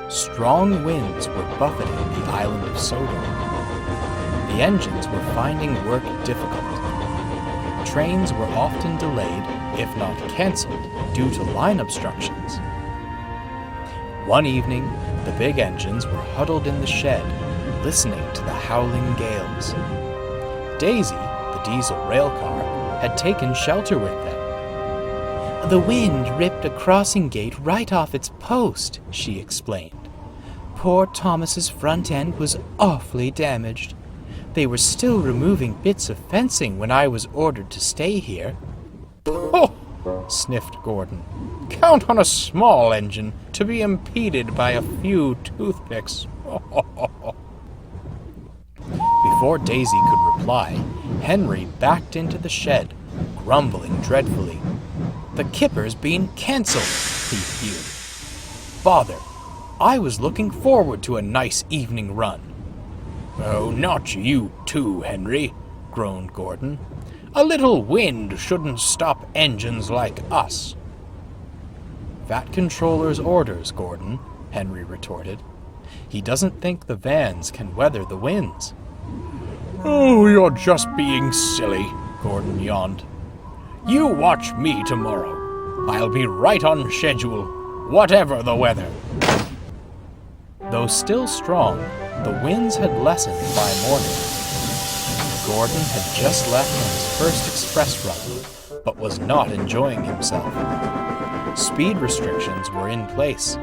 Strong winds were buffeting the island of Sodor. The engines were finding work difficult. Trains were often delayed, if not cancelled, due to line obstructions. One evening, the big engines were huddled in the shed, listening to the howling gales. Daisy, the diesel railcar, had taken shelter with them. "The wind ripped a crossing gate right off its post," she explained. "Poor Thomas's front end was awfully damaged. They were still removing bits of fencing when I was ordered to stay here." "Oh!" sniffed Gordon. "Count on a small engine to be impeded by a few toothpicks." Before Daisy could reply, Henry backed into the shed, grumbling dreadfully. "The kipper's been cancelled," he fumed. "Bother! I was looking forward to a nice evening run." "Oh, not you too, Henry," groaned Gordon. "A little wind shouldn't stop engines like us." "That controller's orders, Gordon," Henry retorted. "He doesn't think the vans can weather the winds." "Oh, you're just being silly," Gordon yawned. "You watch me tomorrow. I'll be right on schedule, whatever the weather." Though still strong, the winds had lessened by morning. Gordon had just left on his first express run, but was not enjoying himself. Speed restrictions were in place,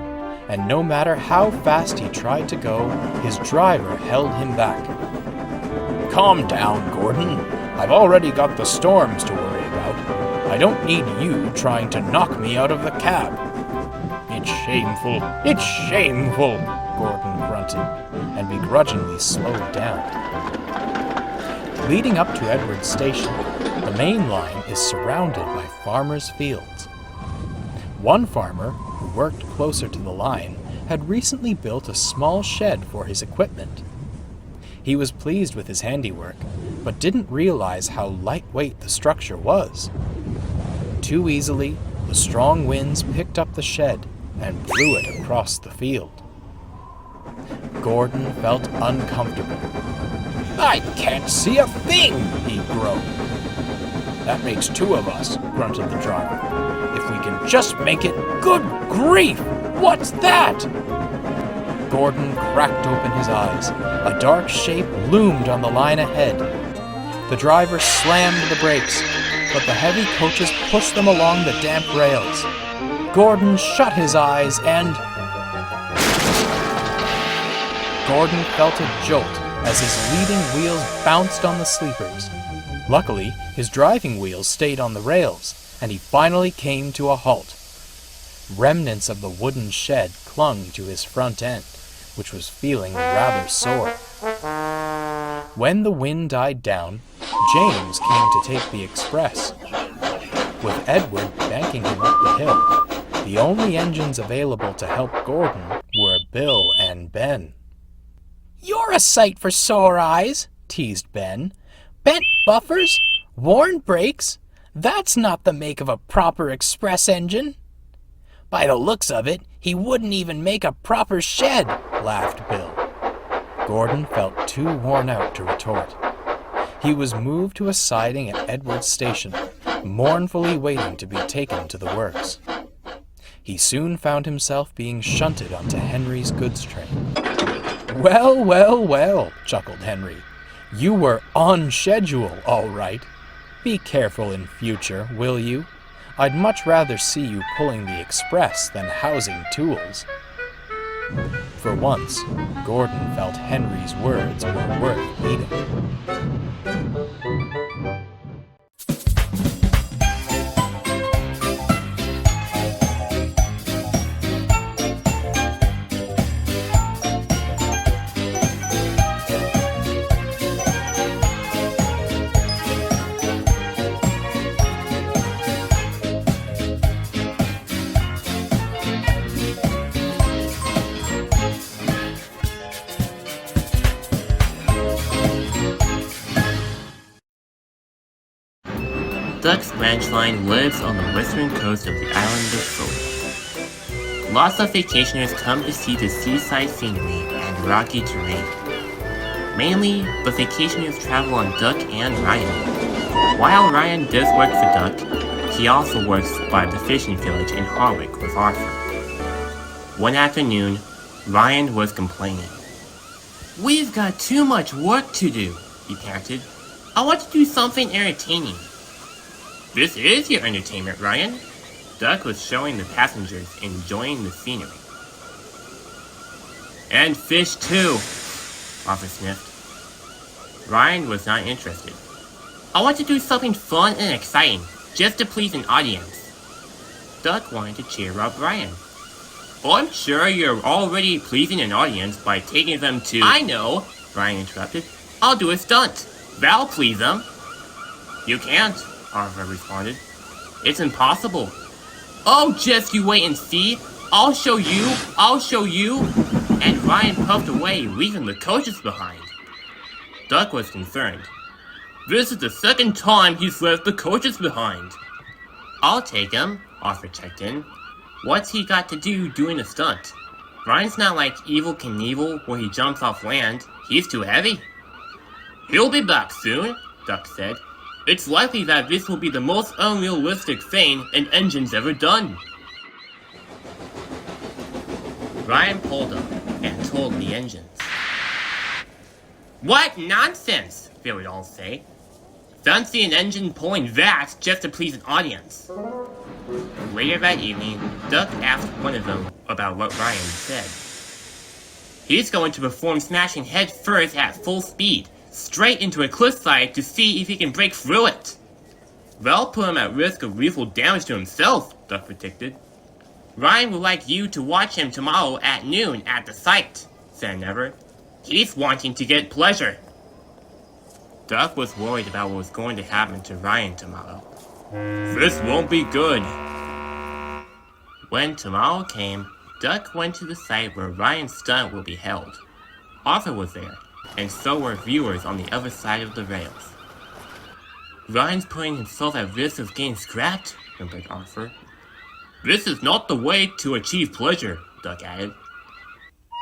and no matter how fast he tried to go, his driver held him back. "Calm down, Gordon. I've already got the storms to worry about. I don't need you trying to knock me out of the cab." "It's shameful. It's shameful," Gordon grunted, and begrudgingly slowed down. Leading up to Edward's station, the main line is surrounded by farmers' fields. One farmer, who worked closer to the line, had recently built a small shed for his equipment. He was pleased with his handiwork, but didn't realize how lightweight the structure was. Too easily, the strong winds picked up the shed and blew it across the field. Gordon felt uncomfortable. "I can't see a thing," he groaned. "That makes two of us," grunted the driver. "If we can just make it—" "Good grief! What's that?" Gordon cracked open his eyes. A dark shape loomed on the line ahead. The driver slammed the brakes, but the heavy coaches pushed them along the damp rails. Gordon shut his eyes and... Gordon felt a jolt as his leading wheels bounced on the sleepers. Luckily, his driving wheels stayed on the rails, and he finally came to a halt. Remnants of the wooden shed clung to his front end, which was feeling rather sore. When the wind died down, James came to take the express. With Edward banking him up the hill, the only engines available to help Gordon were Bill and Ben. "You're a sight for sore eyes," teased Ben. "Bent buffers, worn brakes, that's not the make of a proper express engine." "By the looks of it, he wouldn't even make a proper shed," laughed Bill. Gordon felt too worn out to retort. He was moved to a siding at Edward's station, mournfully waiting to be taken to the works. He soon found himself being shunted onto Henry's goods train. "Well, well, well," chuckled Henry. "You were on schedule, all right. Be careful in future, will you? I'd much rather see you pulling the express than housing tools." For once, Gordon felt Henry's words were worth heeding. Ryan lives on the western coast of the island of Sodor. Lots of vacationers come to see the seaside scenery and rocky terrain. Mainly, the vacationers travel on Duck and Ryan. While Ryan does work for Duck, he also works by the fishing village in Harwick with Arthur. One afternoon, Ryan was complaining. "We've got too much work to do," he panted. "I want to do something entertaining." "This is your entertainment, Ryan." Duck was showing the passengers enjoying the scenery. "And fish too," Arthur sniffed. Ryan was not interested. "I want to do something fun and exciting, just to please an audience." Duck wanted to cheer up Ryan. "Oh, I'm sure you're already pleasing an audience by taking them to—" "I know," Ryan interrupted. "I'll do a stunt. That'll please them." "You can't," Arthur responded. "It's impossible." "Oh, just you wait and see. I'll show you. And Ryan puffed away, leaving the coaches behind. Duck was concerned. "This is the second time he's left the coaches behind." "I'll take him," Arthur checked in. "What's he got to do doing a stunt? Ryan's not like Evel Knievel where he jumps off land. He's too heavy." "He'll be back soon," Duck said. "It's likely that this will be the most unrealistic thing an engine's ever done." Ryan pulled up and told the engines. "What nonsense!" they would all say. "Fancy an engine pulling that just to please an audience." Later that evening, Duck asked one of them about what Ryan said. "He's going to perform smashing head first at full speed, straight into a cliffside to see if he can break through it." "That'll put him at risk of lethal damage to himself," Duck predicted. "Ryan would like you to watch him tomorrow at noon at the site," said Never. "He's wanting to get pleasure." Duck was worried about what was going to happen to Ryan tomorrow. "This won't be good." When tomorrow came, Duck went to the site where Ryan's stunt will be held. Arthur was there, and so were viewers on the other side of the rails. "Ryan's putting himself at risk of getting scrapped," whimpered Arthur. "This is not the way to achieve pleasure," Duck added.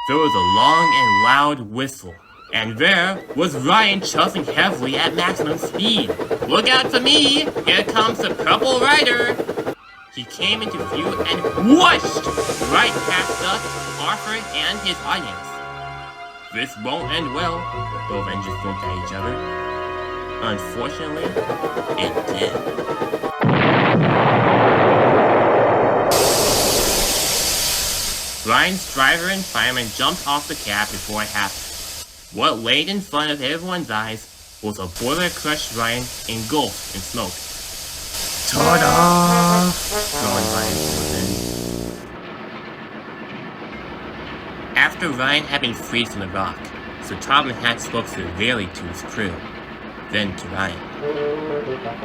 There was a long and loud whistle, and there was Ryan chuffing heavily at maximum speed. "Look out for me! Here comes the Purple Rider!" He came into view and whooshed right past Duck, Arthur, and his audience. "This won't end well," both engines looked at each other. Unfortunately, it did. Ryan's driver and fireman jumped off the cab before it happened. What laid in front of everyone's eyes was a boiler-crushed Ryan engulfed in smoke. "Ta-da!" groaned Ryan from within. After Ryan had been freed from the rock, Sir Tobin had spoke severely to his crew, then to Ryan.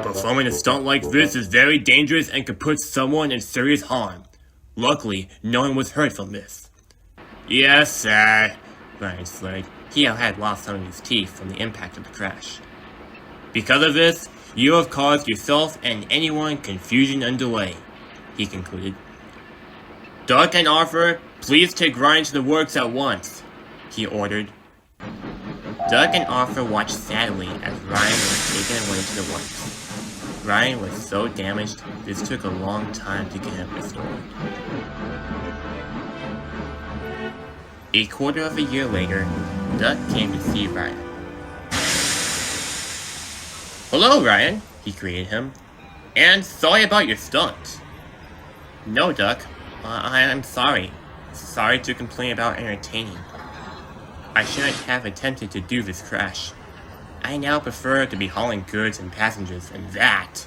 "Performing a stunt like this is very dangerous and could put someone in serious harm. Luckily, no one was hurt from this." "Yes, sir," Ryan slurred. He had lost some of his teeth from the impact of the crash. "Because of this, you have caused yourself and anyone confusion and delay," he concluded. "Duck and Arthur, please take Ryan to the works at once," he ordered. Duck and Arthur watched sadly as Ryan was taken away to the works. Ryan was so damaged, this took a long time to get him restored. A quarter of a year later, Duck came to see Ryan. "Hello, Ryan," he greeted him. "And sorry about your stunt." "No, Duck. I'm sorry. Sorry to complain about entertaining. I shouldn't have attempted to do this crash. I now prefer to be hauling goods and passengers than that.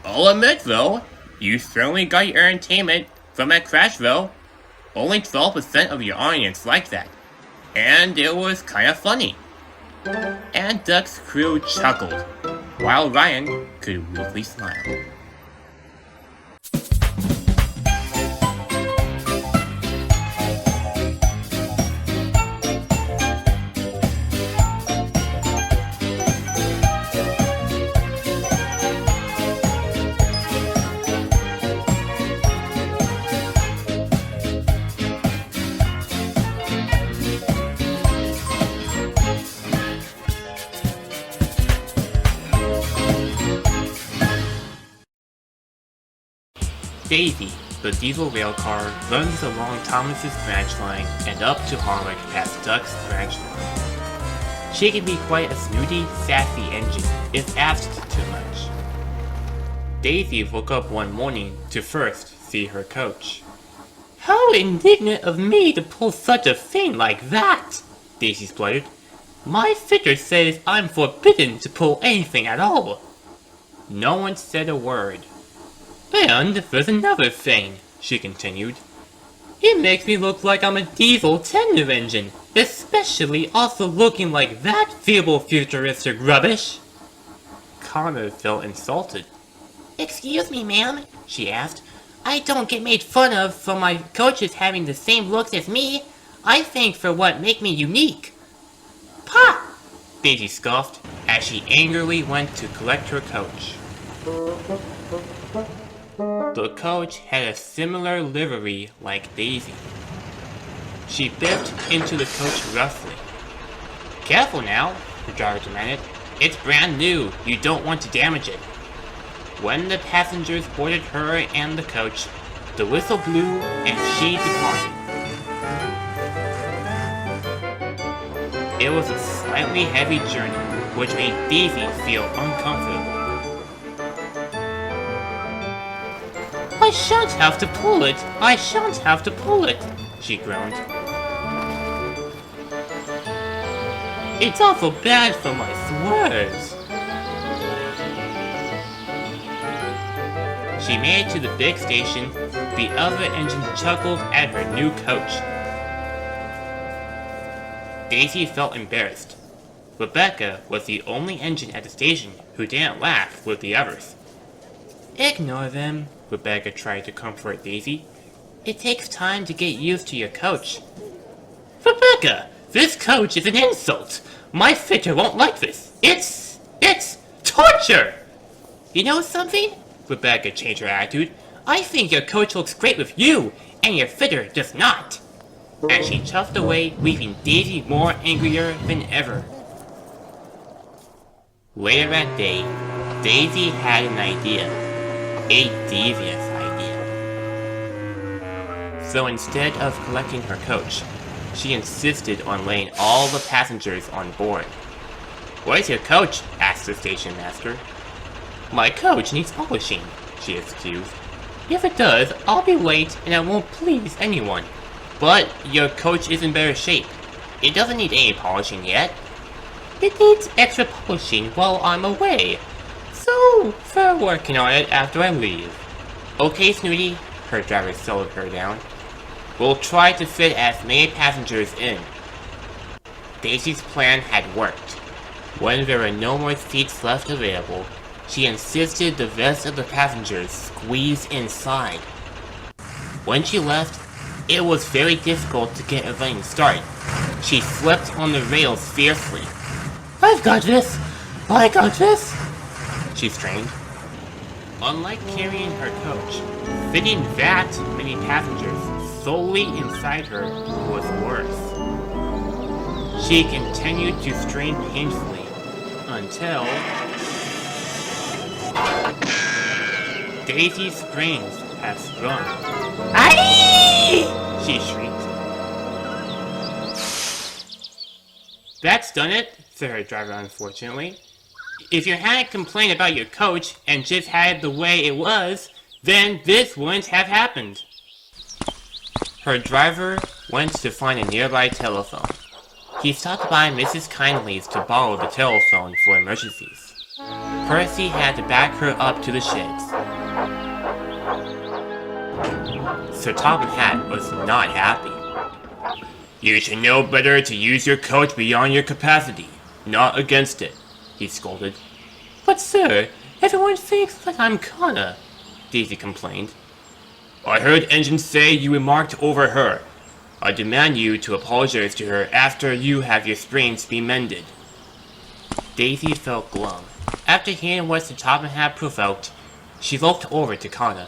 I'll admit, though, you certainly got your entertainment from that crash, though. Only 12% of your audience liked that. And it was kind of funny." And Duck's crew chuckled, while Ryan could weakly smile. Daisy, the diesel rail car, runs along Thomas's branch line and up to Harwick past Duck's branch line. She can be quite a snooty, sassy engine if asked too much. Daisy woke up one morning to first see her coach. "How indignant of me to pull such a thing like that!" Daisy spluttered. "My fitter says I'm forbidden to pull anything at all." No one said a word. "And there's another thing," she continued. "It makes me look like I'm a diesel tender engine, especially also looking like that feeble futuristic rubbish." Connor felt insulted. "Excuse me, ma'am," she asked. "I don't get made fun of for my coaches having the same looks as me. I think for what make me unique." "Pah!" Daisy scoffed as she angrily went to collect her coach. The coach had a similar livery like Daisy. She biffed into the coach roughly. "Careful now," the driver demanded. "It's brand new. You don't want to damage it." When the passengers boarded her and the coach, the whistle blew and she departed. It was a slightly heavy journey, which made Daisy feel uncomfortable. "I shan't have to pull it! I shan't have to pull it!" she groaned. "It's awful bad for my swerves." She made it to the big station. The other engines chuckled at her new coach. Daisy felt embarrassed. Rebecca was the only engine at the station who didn't laugh with the others. "Ignore them," Rebecca tried to comfort Daisy. "It takes time to get used to your coach." "Rebecca, this coach is an insult! My fitter won't like this! It's torture!" "You know something?" Rebecca changed her attitude. "I think your coach looks great with you, and your fitter does not." And she chuffed away, leaving Daisy more angrier than ever. Later that day, Daisy had an idea. A devious idea. So instead of collecting her coach, she insisted on laying all the passengers on board. "Where's your coach?" asked the station master. "My coach needs polishing," she excused. "If it does, I'll be late and I won't please anyone. But your coach is in better shape. It doesn't need any polishing yet." "It needs extra polishing while I'm away. So, we're working on it after I leave." "Okay, Snooty," her driver settled her down. "We'll try to fit as many passengers in." Daisy's plan had worked. When there were no more seats left available, she insisted the rest of the passengers squeeze inside. When she left, it was very difficult to get a running start. She slipped on the rails fiercely. "I've got this! I got this!" she strained. Unlike carrying her coach, fitting that many passengers solely inside her was worse. She continued to strain painfully until Daisy's springs had sprung. "Aye!" she shrieked. "That's done it," said her driver unfortunately. "If you hadn't complained about your coach and just had it the way it was, then this wouldn't have happened." Her driver went to find a nearby telephone. He stopped by Mrs. Kindly's to borrow the telephone for emergencies. Percy had to back her up to the sheds. Sir Topham Hatt was not happy. "You should know better to use your coach beyond your capacity, not against it," he scolded. "But sir, everyone thinks that I'm Connor," Daisy complained. "I heard engines say you remarked over her. I demand you to apologize to her after you have your sprains be mended." Daisy felt glum. After hearing what Sir Topham had provoked, she looked over to Connor.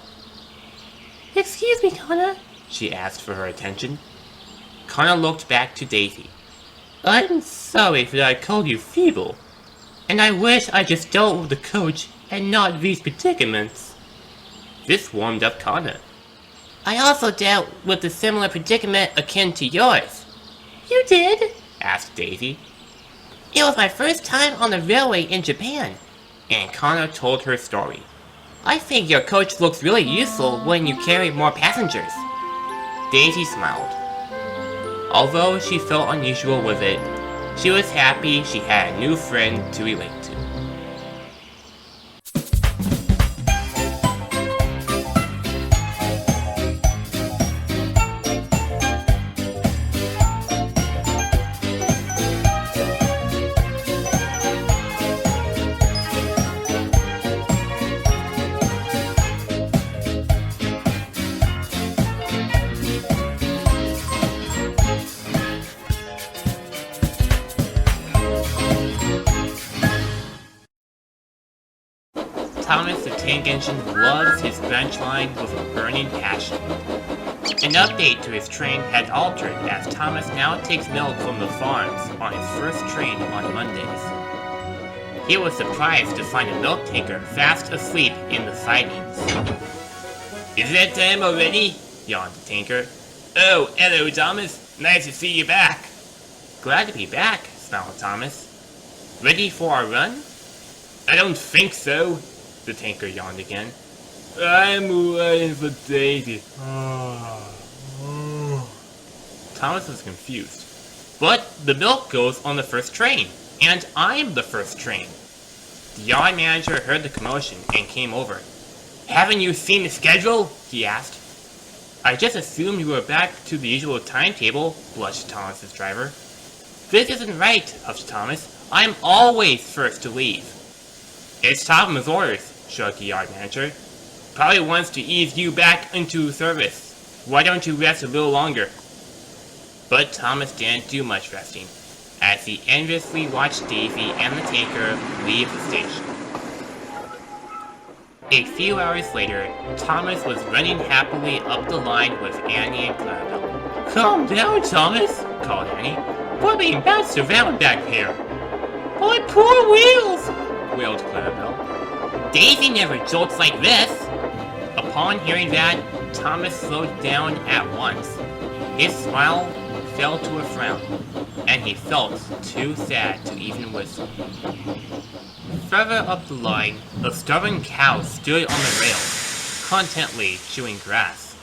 "Excuse me, Connor," she asked for her attention. Connor looked back to Daisy. "I'm sorry that I called you feeble, and I wish I just dealt with the coach and not these predicaments." This warmed up Connor. I also dealt with a similar predicament akin to yours. You did? Asked Daisy. It was my first time on the railway in Japan. And Connor told her story. I think your coach looks really useful when you carry more passengers. Daisy smiled. Although she felt unusual with it, she was happy she had a new friend to relate to. Thomas the Tank Engine loves his branch line with a burning passion. An update to his train had altered as Thomas now takes milk from the farms on his first train on Mondays. He was surprised to find a milk tanker fast asleep in the sidings. Is that time already? Yawned the tanker. Oh, hello Thomas. Nice to see you back. Glad to be back, smiled Thomas. Ready for our run? I don't think so. The tanker yawned again. I'm waiting for Daisy. Thomas was confused. But the milk goes on the first train, and I'm the first train. The yard manager heard the commotion and came over. Haven't you seen the schedule? He asked. I just assumed you were back to the usual timetable, blushed Thomas's driver. This isn't right, huffed Thomas. I'm always first to leave. It's Thomas' orders, shrugged the yard manager. Probably wants to ease you back into service. Why don't you rest a little longer? But Thomas didn't do much resting, as he enviously watched Daisy and the tanker leave the station. A few hours later, Thomas was running happily up the line with Annie and Clarabelle. Calm down, Thomas, called Annie. We're being bounced around back here. My poor wheels, wailed Clarabelle. Daisy never jolts like this! Upon hearing that, Thomas slowed down at once. His smile fell to a frown, and he felt too sad to even whistle. Further up the line, a stubborn cow stood on the rails, contently chewing grass.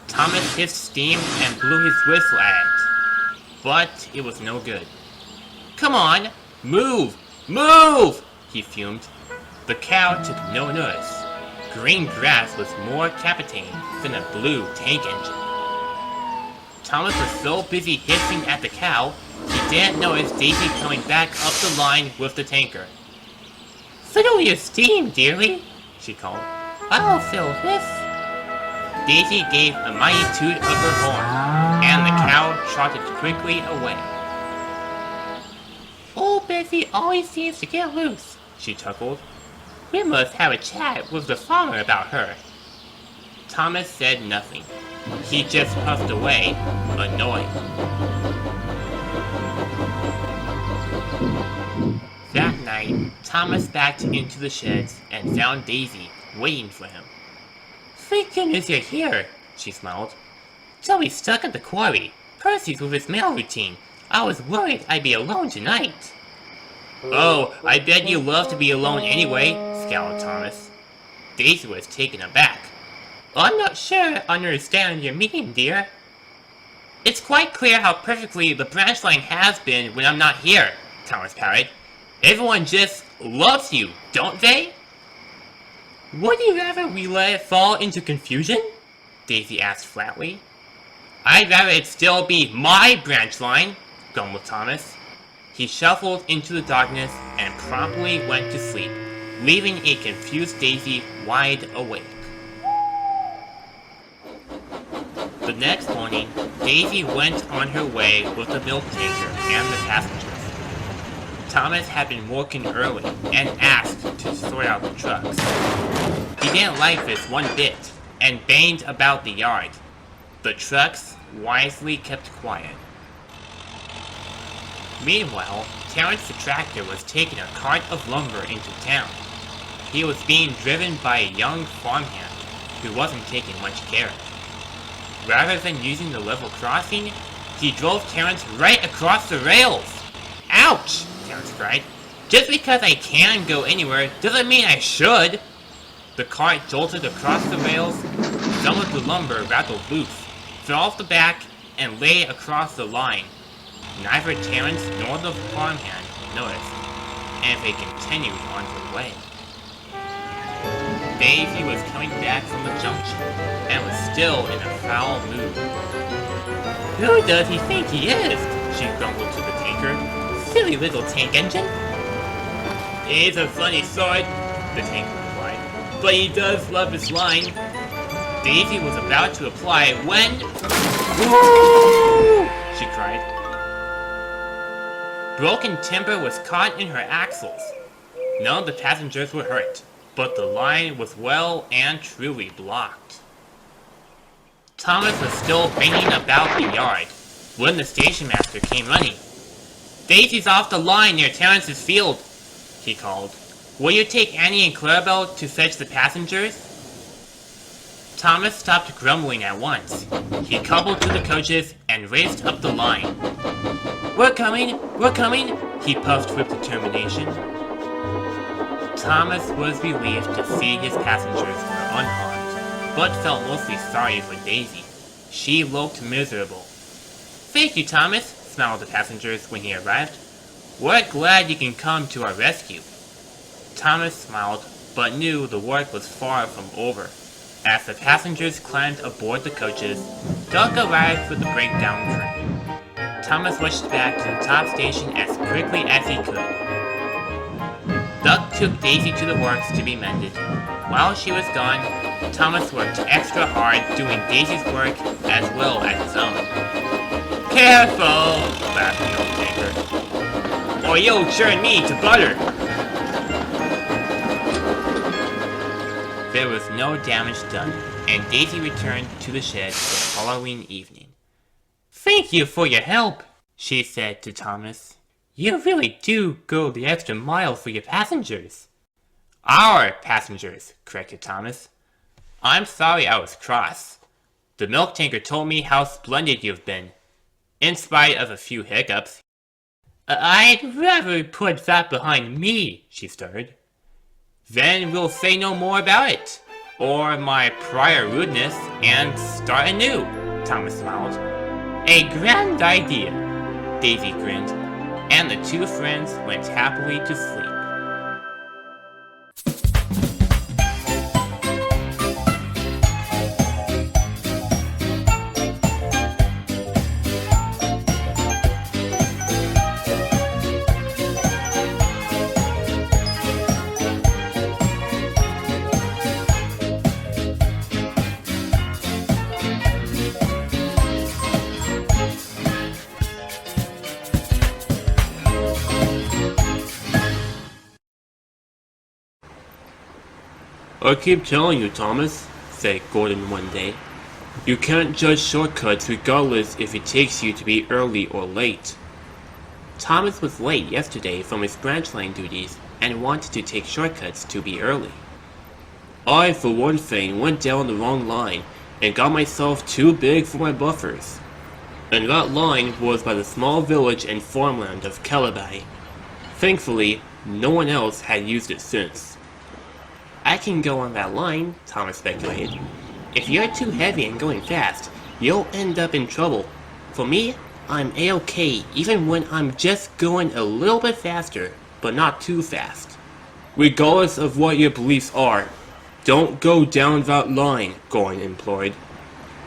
Thomas hissed steam and blew his whistle at it, but it was no good. Come on, move! Move! He fumed. The cow took no notice. Green grass was more captivating than a blue tank engine. Thomas was so busy hissing at the cow, he didn't notice Daisy coming back up the line with the tanker. Fiddle your steam, dearie, she called. I'll fill this. Daisy gave a mighty toot of her horn, and the cow trotted quickly away. Old Bessie always seems to get loose, she chuckled. We must have a chat with the farmer about her. Thomas said nothing. He just puffed away, annoyed. That night, Thomas backed into the sheds and found Daisy waiting for him. Thank goodness you're here, she smiled. Joey's stuck at the quarry. Percy's with his mail routine. I was worried I'd be alone tonight. Oh, I bet you love to be alone anyway, scowled Thomas. Daisy was taken aback. I'm not sure I understand your meaning, dear. It's quite clear how perfectly the branch line has been when I'm not here, Thomas parried. Everyone just loves you, don't they? Would you rather we let it fall into confusion? Daisy asked flatly. I'd rather it still be my branch line, grumbled Thomas. He shuffled into the darkness and promptly went to sleep, leaving a confused Daisy wide awake. The next morning, Daisy went on her way with the milk tanker and the passengers. Thomas had been working early and asked to sort out the trucks. He didn't like this one bit and banged about the yard. The trucks wisely kept quiet. Meanwhile, Terrence the tractor was taking a cart of lumber into town. he was being driven by a young farmhand who wasn't taking much care. Rather than using the level crossing, he drove Terrence right across the rails. Ouch! Terrence cried. Just because I can go anywhere doesn't mean I should. The cart jolted across the rails, some of the lumber rattled loose, fell off the back, and lay across the line. Neither Terrence nor the farmhand noticed, and they continued on their way. Daisy was coming back from the junction, and was still in a foul mood. Who does he think he is? She grumbled to the tanker. Silly little tank engine. He's a funny sort, the tanker replied, but he does love his line. Daisy was about to apply when... Woo! She cried. Broken timber was caught in her axles. None of the passengers were hurt, but the line was well and truly blocked. Thomas was still banging about the yard when the station master came running. Daisy's off the line near Terrence's field, he called. Will you take Annie and Clarabelle to fetch the passengers? Thomas stopped grumbling at once. He coupled to the coaches and raced up the line. We're coming, he puffed with determination. Thomas was relieved to see his passengers were unharmed, but felt mostly sorry for Daisy. She looked miserable. Thank you, Thomas, smiled the passengers when he arrived. We're glad you can come to our rescue. Thomas smiled, but knew the work was far from over. As the passengers climbed aboard the coaches, Duck arrived with the breakdown train. Thomas rushed back to the top station as quickly as he could. Duck took Daisy to the works to be mended. While she was gone, Thomas worked extra hard doing Daisy's work as well as his own. Careful, laughed the old tanker, or you'll churn me to butter. There was no damage done, and Daisy returned to the shed the following evening. Thank you for your help, she said to Thomas. You really do go the extra mile for your passengers. Our passengers, corrected Thomas. I'm sorry I was cross. The milk tanker told me how splendid you've been, in spite of a few hiccups. I'd rather put that behind me, she stuttered. Then we'll say no more about it, or my prior rudeness, and start anew, Thomas smiled. A grand idea, Daisy grinned, and the two friends went happily to sleep. I keep telling you, Thomas, said Gordon one day. You can't judge shortcuts regardless if it takes you to be early or late. Thomas was late yesterday from his branch line duties and wanted to take shortcuts to be early. I, for one thing, went down the wrong line and got myself too big for my buffers. And that line was by the small village and farmland of Calabai. Thankfully, no one else had used it since. I can go on that line, Thomas speculated. If you're too heavy and going fast, you'll end up in trouble. For me, I'm A-okay even when I'm just going a little bit faster, but not too fast. Regardless of what your beliefs are, don't go down that line, Gordon implored.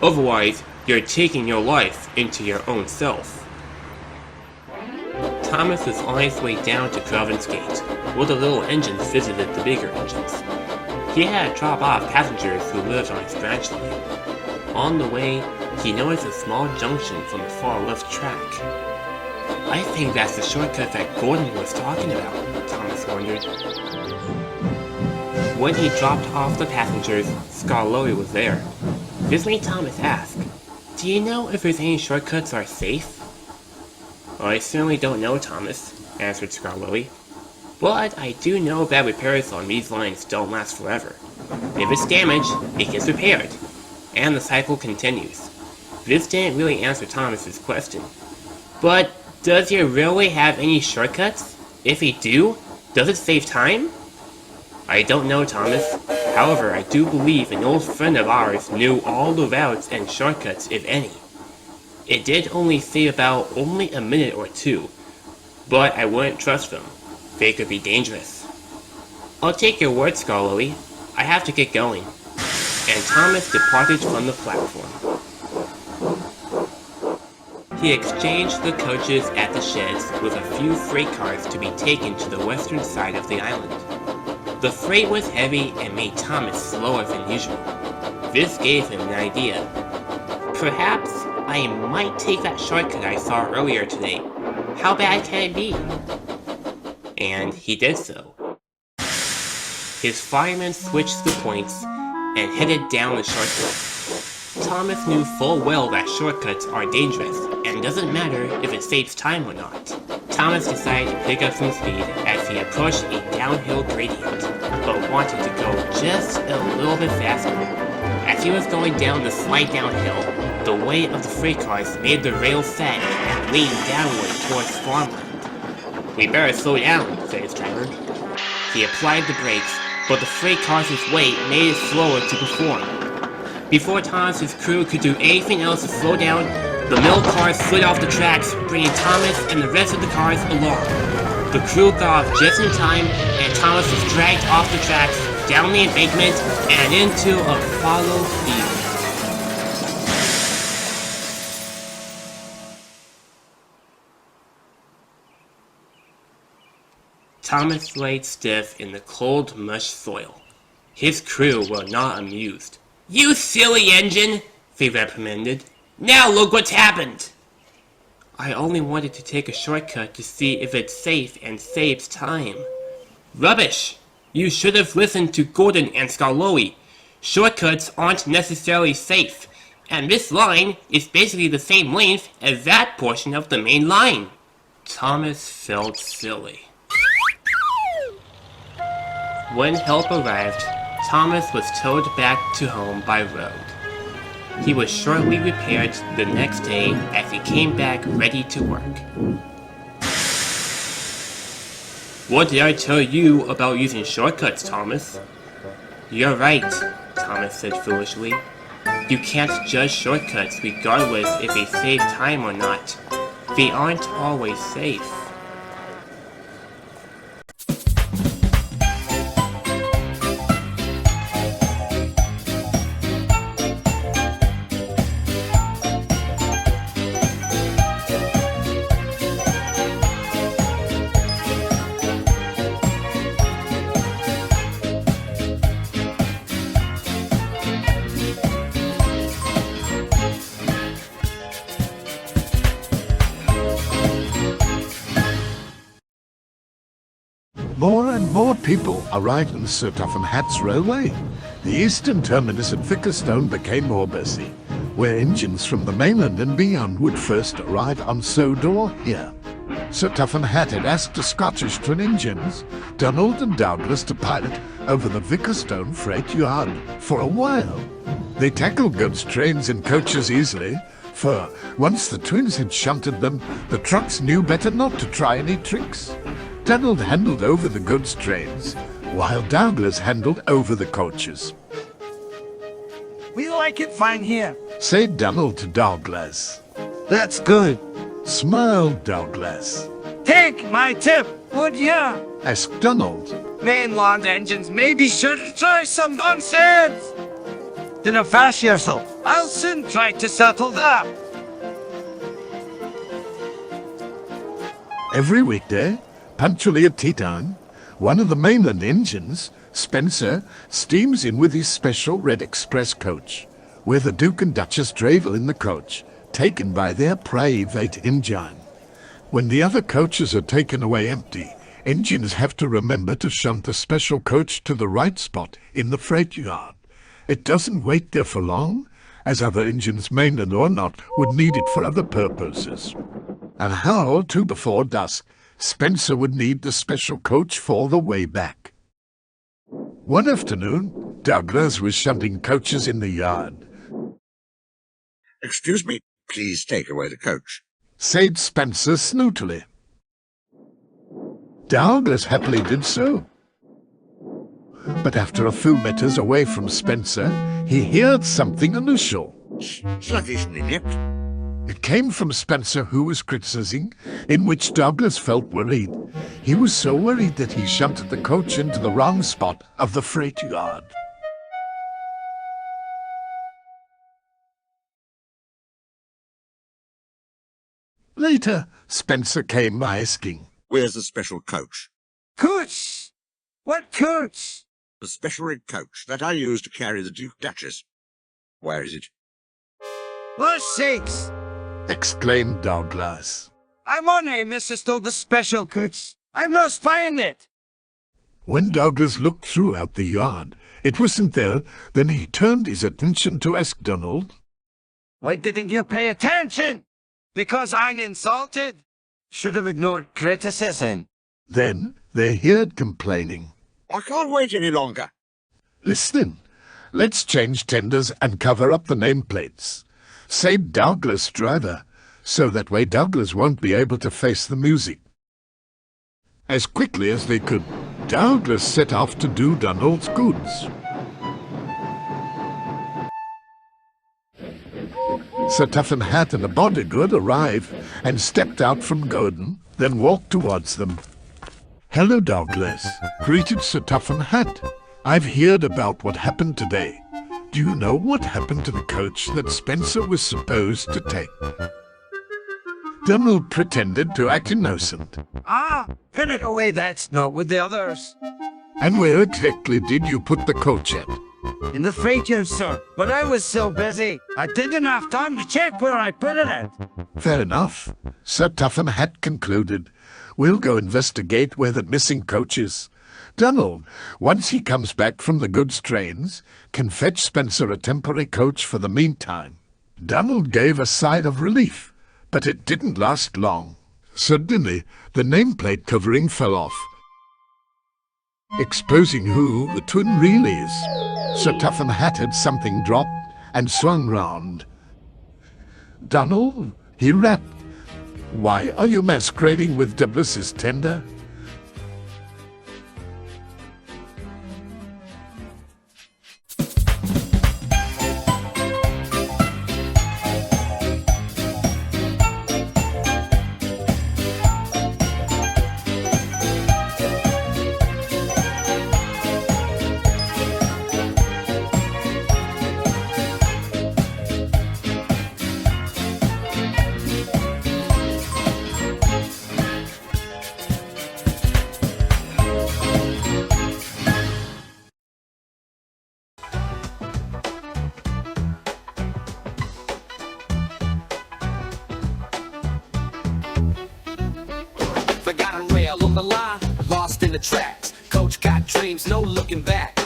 Otherwise, you're taking your life into your own self. Thomas was on his way down to Province Gate, where the little engines visited the bigger engines. He had to drop off passengers who lived on his branch line. On the way, he noticed a small junction from the far left track. I think that's the shortcut that Gordon was talking about, Thomas wondered. When he dropped off the passengers, Scarlowy was there. This made Thomas ask, do you know if there's any shortcuts are safe? I certainly don't know, Thomas, answered Scarlowy. But I do know that repairs on these lines don't last forever. If it's damaged, it gets repaired, and the cycle continues. This didn't really answer Thomas's question. But does your railway have any shortcuts? If it do, does it save time? I don't know, Thomas. However, I do believe an old friend of ours knew all the routes and shortcuts, if any. It did only say about only a minute or two, but I wouldn't trust them. They could be dangerous. I'll take your word, Scarlowy. I have to get going. And Thomas departed from the platform. He exchanged the coaches at the sheds with a few freight cars to be taken to the western side of the island. The freight was heavy and made Thomas slower than usual. This gave him an idea. Perhaps I might take that shortcut I saw earlier today. How bad can it be? And he did so. His fireman switched the points and headed down the shortcut. Thomas knew full well that shortcuts are dangerous, and doesn't matter if it saves time or not. Thomas decided to pick up some speed as he approached a downhill gradient, but wanted to go just a little bit faster. As he was going down the slight downhill, the weight of the freight cars made the rails sag and lean downward towards farmland. "We better slow down," said his driver. He applied the brakes, but the freight cars' weight made it slower to perform. Before Thomas's crew could do anything else to slow down, the mill cars slid off the tracks, bringing Thomas and the rest of the cars along. The crew got off just in time, and Thomas was dragged off the tracks, down the embankment, and into a fallow field. Thomas laid stiff in the cold mush soil. His crew were not amused. "You silly engine!" they reprimanded. "Now look what's happened!" "I only wanted to take a shortcut to see if it's safe and saves time." "Rubbish! You should have listened to Gordon and Scarlowy. Shortcuts aren't necessarily safe, and this line is basically the same length as that portion of the main line." Thomas felt silly. When help arrived, Thomas was towed back to home by road. He was shortly repaired the next day as he came back ready to work. "What did I tell you about using shortcuts, Thomas?" "You're right," Thomas said foolishly. "You can't judge shortcuts regardless if they save time or not. They aren't always safe." More and more people arrived on Sir Topham Hatt's railway. The eastern terminus at Vickerstone became more busy, where engines from the mainland and beyond would first arrive on Sodor here. Sir Topham Hatt had asked the Scottish twin engines, Donald and Douglas, to pilot over the Vickerstone freight yard for a while. They tackled goods trains and coaches easily, for once the twins had shunted them, the trucks knew better not to try any tricks. Donald handled over the goods trains, while Douglas handled over the coaches. "We like it fine here." Said Donald to Douglas. "That's good." Smiled Douglas. "Take my tip, would ya?" Asked Donald. "Mainland engines maybe should try some nonsense." "Dinna fash yourself. I'll soon try to settle that." Every weekday, punctually at tea time, one of the mainland engines, Spencer, steams in with his special red express coach, where the Duke and Duchess travel in the coach, taken by their private engine. When the other coaches are taken away empty, engines have to remember to shunt the special coach to the right spot in the freight yard. It doesn't wait there for long, as other engines, mainland or not, would need it for other purposes. An hour or two before dusk, Spencer would need the special coach for the way back. One afternoon, Douglas was shunting coaches in the yard. Excuse me, please take away the coach, said Spencer snootily. Douglas happily did so. But after a few meters away from Spencer, he heard something unusual. Sluggish and inept. It came from Spencer, who was criticizing, in which Douglas felt worried. He was so worried that he shunted the coach into the wrong spot of the freight yard. Later, Spencer came asking, Where's the special coach? Coach! What coach? The special rig coach that I used to carry the Duke Duchess. Where is it? For sakes! exclaimed Douglas. I'm on a Mrs. Stole the special coach. I must find it. When Douglas looked throughout the yard, it wasn't there. Then he turned his attention to ask Donald, Why didn't you pay attention? Because I'm insulted? Should have ignored criticism. Then they heard complaining. I can't wait any longer. Listen, let's change tenders and cover up the nameplates, said Douglas' driver, so that way Douglas won't be able to face the music. As quickly as they could, Douglas set off to do Donald's goods. Sir Toughen Hat and a bodyguard arrived and stepped out from Gordon, then walked towards them. Hello, Douglas, greeted Sir Toughen Hat. I've heard about what happened today. Do you know what happened to the coach that Spencer was supposed to take? Donald pretended to act innocent. Put it away, that's not with the others. And where exactly did you put the coach at? In the freight yard, sir. But I was so busy, I didn't have time to check where I put it at. Fair enough. Sir Toughen Hat concluded. We'll go investigate where the missing coach is. Donald, once he comes back from the goods trains, can fetch Spencer a temporary coach for the meantime. Donald gave a sigh of relief, but it didn't last long. Suddenly, the nameplate covering fell off, exposing who the twin really is. Sir Toughen Hat had something dropped and swung round. Donald, he rapped. Why are you masquerading with Douglas's tender? Forgotten rail on the line, lost in the tracks. Coach got dreams, no looking back.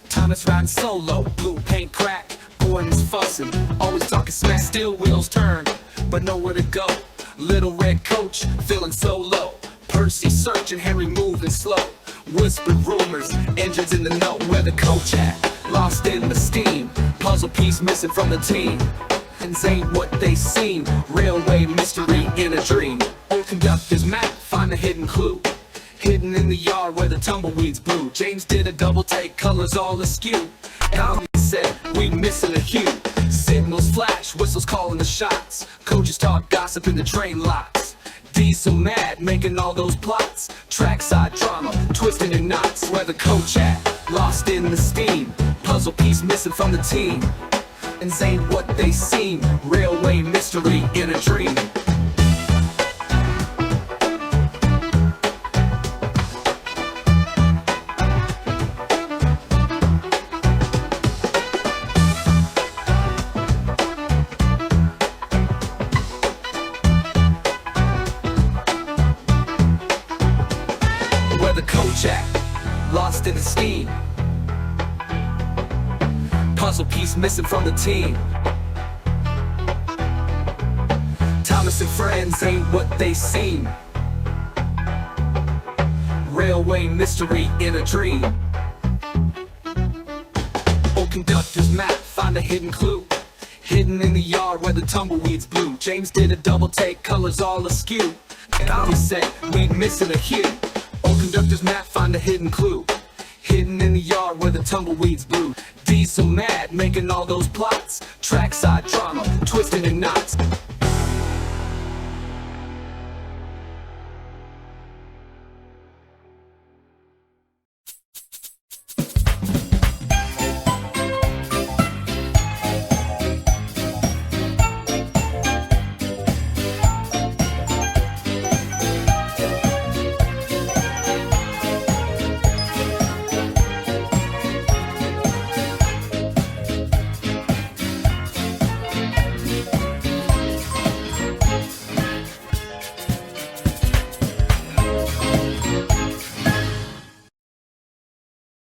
Thomas riding solo, blue paint crack. Gordon's fussing, always talking smack. Still wheels turn, but nowhere to go. Little red coach, feeling so low. Percy searching, Henry moving slow. Whispered rumors, engines in the know. Where the coach at? Lost in the steam. Puzzle piece missing from the team. And ain't what they seem. Railway mystery in a dream. Old conductor's map, find a hidden clue. Hidden in the yard where the tumbleweeds blew. James did a double take, colors all askew. Alvin said, we missing a hue. Signals flash, whistles calling the shots. Coaches talk gossip in the train lots. Diesel mad, making all those plots. Trackside drama, twisted in knots. Where the coach at? Lost in the steam. Puzzle piece missing from the team. And ain't what they seem. Railway mystery in a dream. Where the coach at? Lost in the steam. Puzzle piece missing from the team. Thomas and friends ain't what they seem. railway mystery in a dream. Old conductor's map, find a hidden clue. Hidden in the yard where the tumbleweeds blew. James did a double take, colors all askew. And Tommy said, we ain't missing a hue. Old conductor's map, find a hidden clue. Hidden in the yard where the tumbleweeds blew. D's so mad, making all those plots. Trackside drama, twisted in knots.